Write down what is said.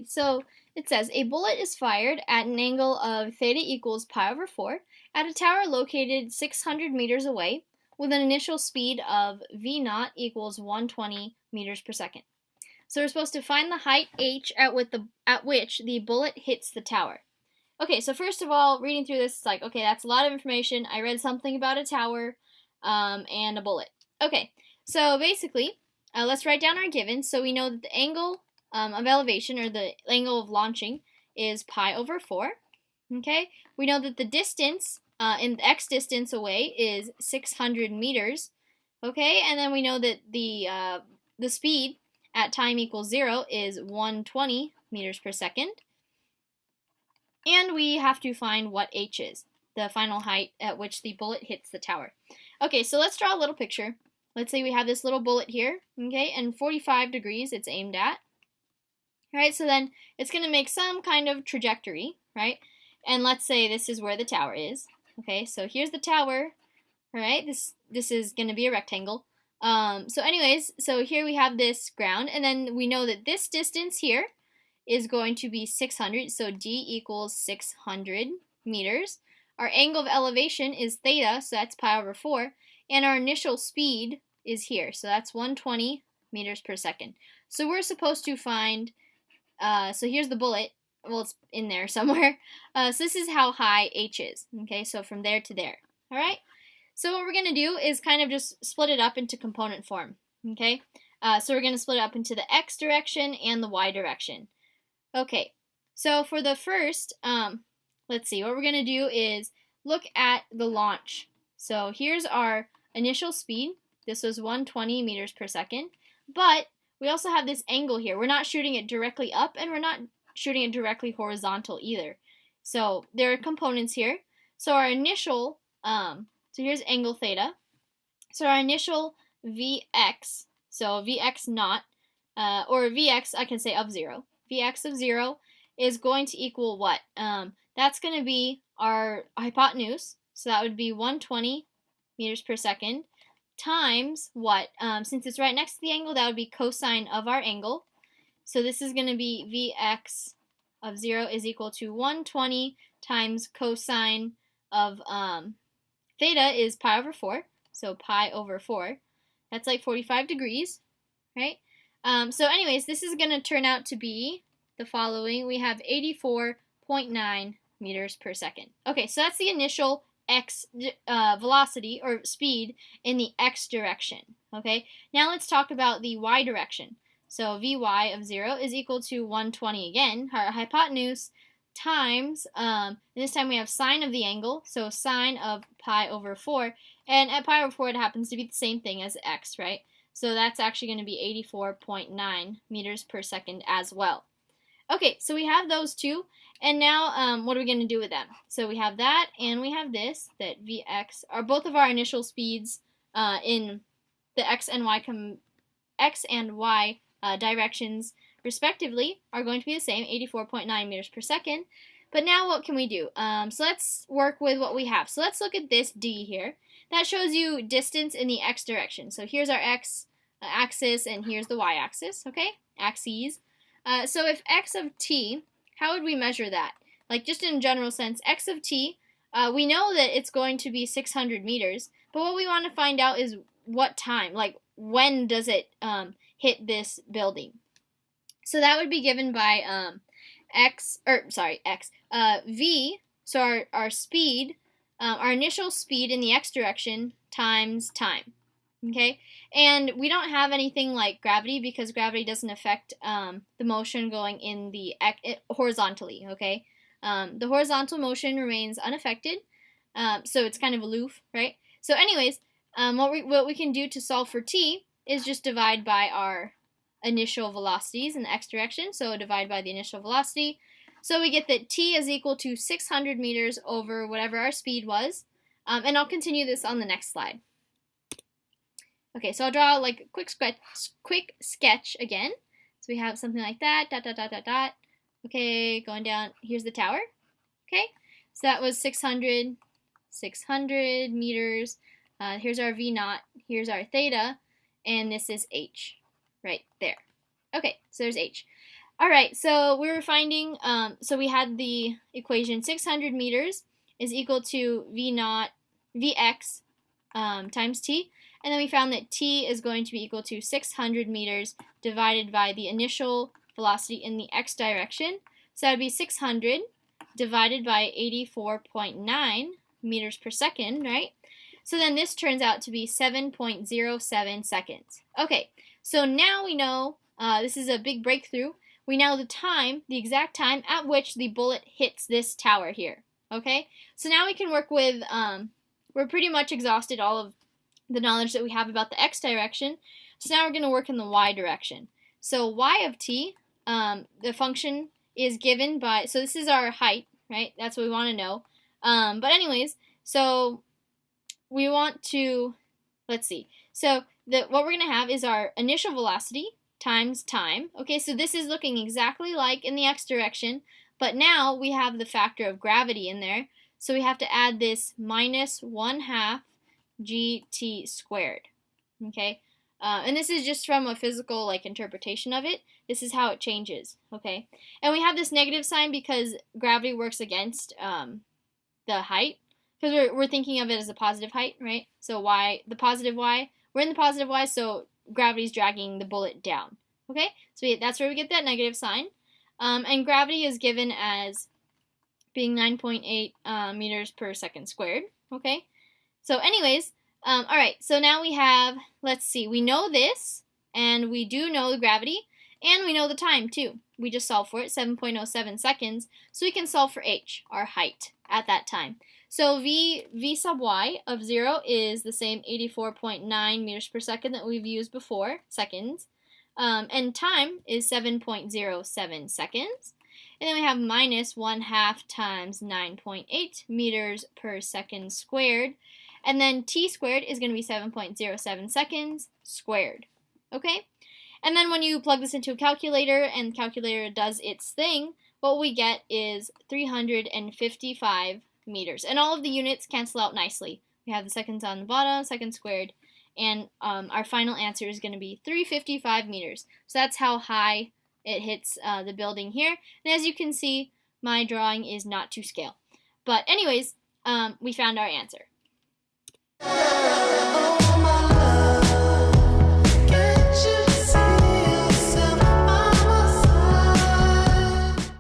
so it says a bullet is fired at an angle of theta equals pi over 4 at a tower located 600 meters away with an initial speed of v naught equals 120 meters per second. So we're supposed to find the height h at which the bullet hits the tower. Okay, so first of all, reading through this, it's like, okay, that's a lot of information. I read something about a tower and a bullet. Okay, so basically, let's write down our given. So we know that the angle of elevation, or the angle of launching, is pi over 4. Okay, we know that the distance, in the x distance away, is 600 meters. Okay, and then we know that the speed at time equals 0 is 120 meters per second. And we have to find what h is, the final height at which the bullet hits the tower. Okay, so let's draw a little picture. Let's say we have this little bullet here, okay, and 45 degrees it's aimed at. Alright, so then it's going to make some kind of trajectory, right? And let's say this is where the tower is. Okay, so here's the tower. Alright, this is going to be a rectangle. So anyways, so here we have this ground, and then we know that this distance here is going to be 600, so d equals 600 meters. Our angle of elevation is theta, so that's pi over 4, and our initial speed is here, so that's 120 meters per second. So we're supposed to find, so here's the bullet, well, it's in there somewhere, so this is how high h is, okay, so from there to there, alright? So what we're going to do is kind of just split it up into component form, okay? So we're going to split it up into the x direction and the y direction. Okay, so for the first, let's see, what we're going to do is look at the launch. So here's our initial speed. This was 120 meters per second, but we also have this angle here. We're not shooting it directly up, and we're not shooting it directly horizontal either. So there are components here. So our initial, so here's angle theta. So our initial Vx, so Vx naught, or Vx, I can say of 0. Vx of 0 is going to equal what? That's going to be our hypotenuse, so that would be 120 meters per second, times what? Since it's right next to the angle, that would be cosine of our angle. So this is going to be Vx of 0 is equal to 120 times cosine of theta is pi over 4, so pi over 4. That's like 45 degrees, right? So anyways, this is going to turn out to be the following. We have 84.9 meters per second. Okay, so that's the initial x velocity or speed in the x direction. Okay, now let's talk about the y direction. So Vy of 0 is equal to 120 again, our hypotenuse, times, and this time we have sine of the angle, so sine of pi over 4, and at pi over 4 it happens to be the same thing as x, right? So that's actually going to be 84.9 meters per second as well. Okay, so we have those two, and now what are we going to do with them? So we have that, and we have this, that Vx are both of our initial speeds in the x and y directions respectively are going to be the same, 84.9 meters per second. But now what can we do? So let's work with what we have. So let's look at this d here. That shows you distance in the x direction. So here's our x axis, and here's the y axis, okay? Axes. So if x of t, how would we measure that? Like just in a general sense, x of t, we know that it's going to be 600 meters, but what we want to find out is what time, like when does it hit this building. So that would be given by v, so our speed, our initial speed in the x direction times time. Okay, and we don't have anything like gravity because gravity doesn't affect the motion going in the horizontally. Okay, the horizontal motion remains unaffected, so it's kind of aloof, right? So, anyways, what we can do to solve for t is just divide by our initial velocities in the x direction. So divide by the initial velocity. So we get that t is equal to 600 meters over whatever our speed was, and I'll continue this on the next slide. Okay, so I'll draw like a quick sketch again. So we have something like that, dot, dot, dot, dot, dot. Okay, going down, here's the tower. Okay, so that was 600 meters. Here's our V naught, here's our theta, and this is h, right there. Okay, so there's h. All right, so we were finding, so we had the equation 600 meters is equal to V naught, Vx times t, and then we found that t is going to be equal to 600 meters divided by the initial velocity in the x direction. So that would be 600 divided by 84.9 meters per second, right? So then this turns out to be 7.07 seconds. Okay, so now we know, this is a big breakthrough. We know the time, the exact time at which the bullet hits this tower here. Okay, so now we can work with, we're pretty much exhausted all of the knowledge that we have about the x direction. So now we're going to work in the y direction. So y of t, the function is given by, so this is our height, right? That's what we want to know. But anyways, so we want to, let's see. So what we're going to have is our initial velocity times time. Okay, so this is looking exactly like in the x direction, but now we have the factor of gravity in there. So we have to add this minus 1/2 gt squared. Okay, and this is just from a physical interpretation of it. This is how it changes. Okay, and we have this negative sign because gravity works against the height, because we're thinking of it as a positive height, right? So y, the positive y, we're in the positive y, so gravity's dragging the bullet down. Okay, so that's where we get that negative sign. And gravity is given as being 9.8 meters per second squared. Okay, so anyways, all right, so now we have, let's see, we know this, and we do know the gravity, and we know the time too. We just solved for it, 7.07 seconds, so we can solve for h, our height, at that time. So v sub y of 0 is the same 84.9 meters per second that we've used before, seconds, and time is 7.07 seconds. And then we have minus 1/2 times 9.8 meters per second squared. And then t squared is going to be 7.07 seconds squared. Okay? And then when you plug this into a calculator and the calculator does its thing, what we get is 355 meters. And all of the units cancel out nicely. We have the seconds on the bottom, seconds squared, and our final answer is going to be 355 meters. So that's how high it hits the building here. And as you can see, my drawing is not to scale. But anyways, we found our answer.